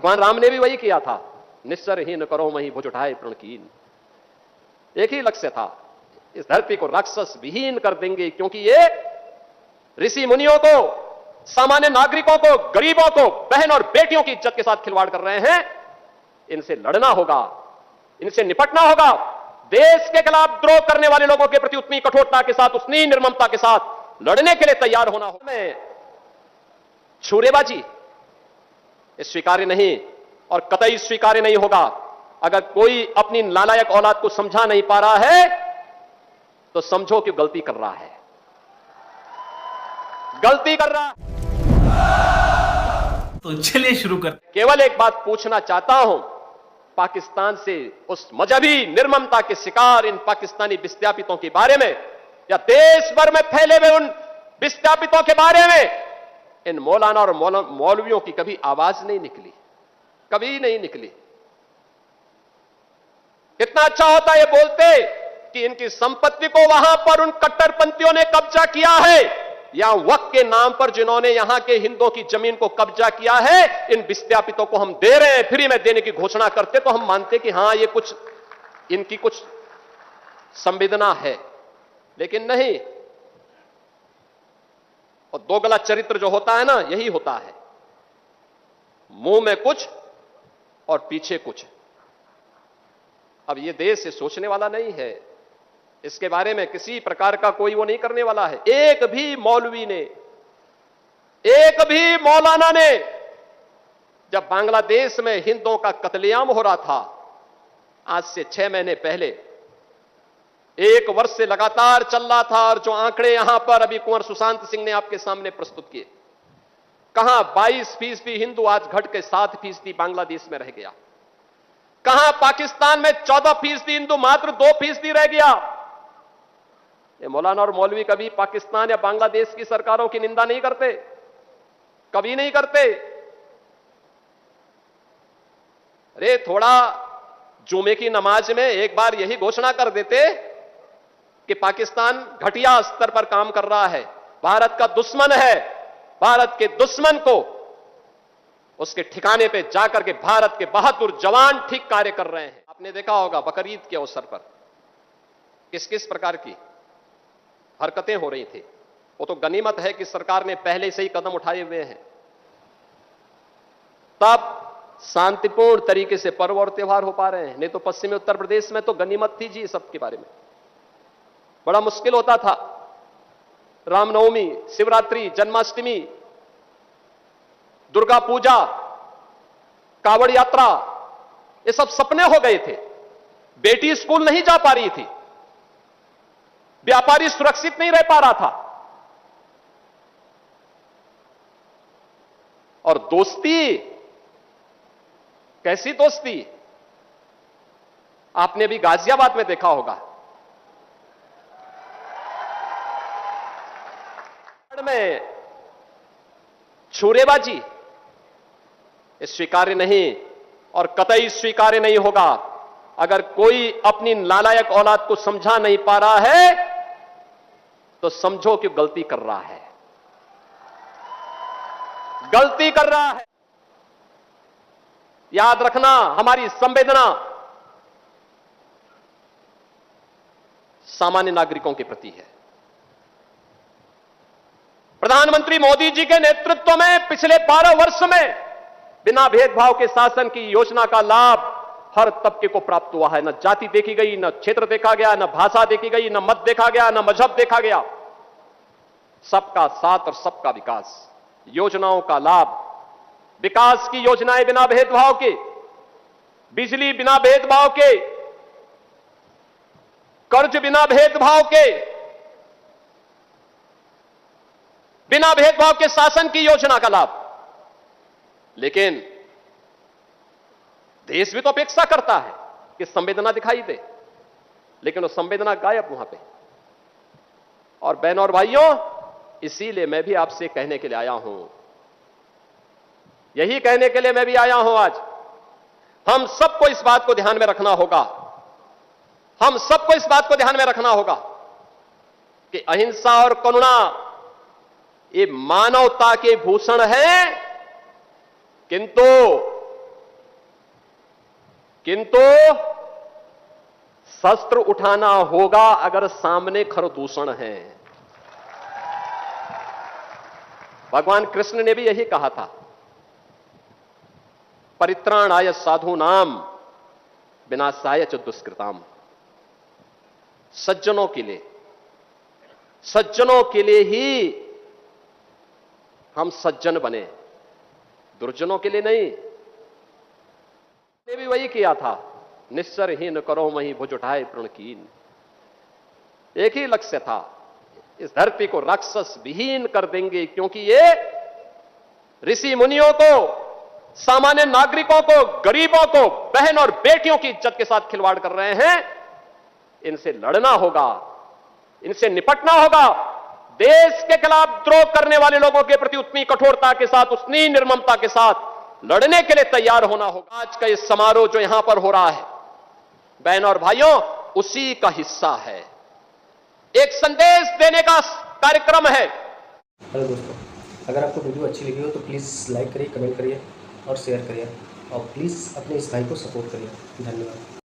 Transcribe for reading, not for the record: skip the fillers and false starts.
भगवान राम ने भी वही किया था, निस्सरहीन करो वहीं भुज उठाए प्रणकीन। एक ही लक्ष्य था, इस धरती को राक्षस विहीन कर देंगे, क्योंकि ये ऋषि मुनियों को, सामान्य नागरिकों को, गरीबों को, बहन और बेटियों की इज्जत के साथ खिलवाड़ कर रहे हैं। इनसे लड़ना होगा, इनसे निपटना होगा। देश के खिलाफ द्रोह करने वाले लोगों के प्रति उतनी कठोरता के साथ, उतनी निर्ममता के साथ लड़ने के लिए तैयार होना होगा। छूरेबाजी ये स्वीकार्य नहीं और कतई स्वीकार्य नहीं होगा। अगर कोई अपनी नालायक औलाद को समझा नहीं पा रहा है तो समझो कि गलती कर रहा है, गलती कर रहा है। तो चलिए शुरू कर। केवल एक बात पूछना चाहता हूं, पाकिस्तान से उस मजहबी निर्ममता के शिकार इन पाकिस्तानी विस्थापितों के बारे में, या देश भर में फैले हुए उन विस्थापितों के बारे में इन मौलाना और मौलवियों की कभी आवाज नहीं निकली, कभी नहीं निकली। कितना अच्छा होता ये बोलते कि इनकी संपत्ति को वहां पर उन कट्टरपंथियों ने कब्जा किया है, या वक्त के नाम पर जिन्होंने यहां के हिंदुओं की जमीन को कब्जा किया है, इन विस्थापितों को हम दे रहे हैं, फ्री में देने की घोषणा करते तो हम मानते कि हां ये कुछ इनकी कुछ संवेदना है, लेकिन नहीं। और दो गला चरित्र जो होता है ना, यही होता है, मुंह में कुछ और पीछे कुछ। अब ये देश ये सोचने वाला नहीं है, इसके बारे में किसी प्रकार का कोई वो नहीं करने वाला है। एक भी मौलवी ने, एक भी मौलाना ने, जब बांग्लादेश में हिंदुओं का कत्लेआम हो रहा था आज से 6 महीने पहले, 1 वर्ष से लगातार चल रहा था, और जो आंकड़े यहां पर अभी कुंवर सुशांत सिंह ने आपके सामने प्रस्तुत किए, कहां 22% हिंदू आज घट के 7% बांग्लादेश में रह गया, कहां पाकिस्तान में 14% हिंदू मात्र 2% रह गया। ये मौलाना और मौलवी कभी पाकिस्तान या बांग्लादेश की सरकारों की निंदा नहीं करते, कभी नहीं करते। अरे थोड़ा जुमे की नमाज में एक बार यही घोषणा कर देते कि पाकिस्तान घटिया स्तर पर काम कर रहा है, भारत का दुश्मन है, भारत के दुश्मन को उसके ठिकाने पे जाकर के भारत के बहादुर जवान ठीक कार्य कर रहे हैं। आपने देखा होगा बकरीद के अवसर पर किस किस प्रकार की हरकतें हो रही थी। वो तो गनीमत है कि सरकार ने पहले से ही कदम उठाए हुए हैं, तब शांतिपूर्ण तरीके से पर्व और त्योहार हो पा रहे हैं। नहीं तो पश्चिमी उत्तर प्रदेश में तो गनीमत थी जी, सबके बारे में बड़ा मुश्किल होता था। रामनवमी, शिवरात्रि, जन्माष्टमी, दुर्गा पूजा, कावड़ यात्रा, ये सब सपने हो गए थे। बेटी स्कूल नहीं जा पा रही थी, व्यापारी सुरक्षित नहीं रह पा रहा था, और दोस्ती, कैसी दोस्ती आपने भी गाजियाबाद में देखा होगा। में छूरेबाजी ये स्वीकार्य नहीं और कतई स्वीकार्य नहीं होगा। अगर कोई अपनी नालायक औलाद को समझा नहीं पा रहा है तो समझो कि गलती कर रहा है, गलती कर रहा है। याद रखना, हमारी संवेदना सामान्य नागरिकों के प्रति है। प्रधानमंत्री मोदी जी के नेतृत्व में पिछले 12 वर्ष में बिना भेदभाव के शासन की योजना का लाभ हर तबके को प्राप्त हुआ है। न जाति देखी गई, न क्षेत्र देखा गया, न भाषा देखी गई, न मत देखा गया, न मजहब देखा गया। सबका साथ और सबका विकास, योजनाओं का लाभ, विकास की योजनाएं बिना भेदभाव के, बिजली बिना भेदभाव के, कर्ज बिना भेदभाव के, बिना भेदभाव के शासन की योजना का लाभ। लेकिन देश भी तो अपेक्षा करता है कि संवेदना दिखाई दे, लेकिन वो संवेदना गायब वहां पे। और बहनों और भाइयों, इसीलिए मैं भी आपसे कहने के लिए आया हूं, यही कहने के लिए मैं भी आया हूं आज। हम सबको इस बात को ध्यान में रखना होगा, हम सबको इस बात को ध्यान में रखना होगा कि अहिंसा और करुणा ये मानवता के भूषण हैं, किंतु किंतु शस्त्र उठाना होगा अगर सामने खरदूषण है। भगवान कृष्ण ने भी यही कहा था, परित्राणाय साधूनाम विनाशाय च दुष्कृताम। सज्जनों के लिए ही हम सज्जन बने, दुर्जनों के लिए नहीं। ने भी वही किया था, निस्सरहीन करो वहीं भुज उठाए प्रणकीन। एक ही लक्ष्य था, इस धरती को राक्षस विहीन कर देंगे, क्योंकि ये ऋषि मुनियों को, सामान्य नागरिकों को, गरीबों को, बहन और बेटियों की इज्जत के साथ खिलवाड़ कर रहे हैं। इनसे लड़ना होगा, इनसे निपटना होगा। देश के खिलाफ द्रोह करने वाले लोगों के प्रति उतनी कठोरता के साथ, उतनी निर्ममता के साथ लड़ने के लिए तैयार होना होगा। आज का इस समारोह जो यहां पर हो रहा है, बहनों और भाइयों, उसी का हिस्सा है, एक संदेश देने का कार्यक्रम है। हेलो दोस्तों, अगर आपको वीडियो अच्छी लगी हो तो प्लीज़ लाइक करिए, कमेंट करिए और शेयर करिए, और प्लीज़ अपने इस भाई को सपोर्ट करिए। धन्यवाद।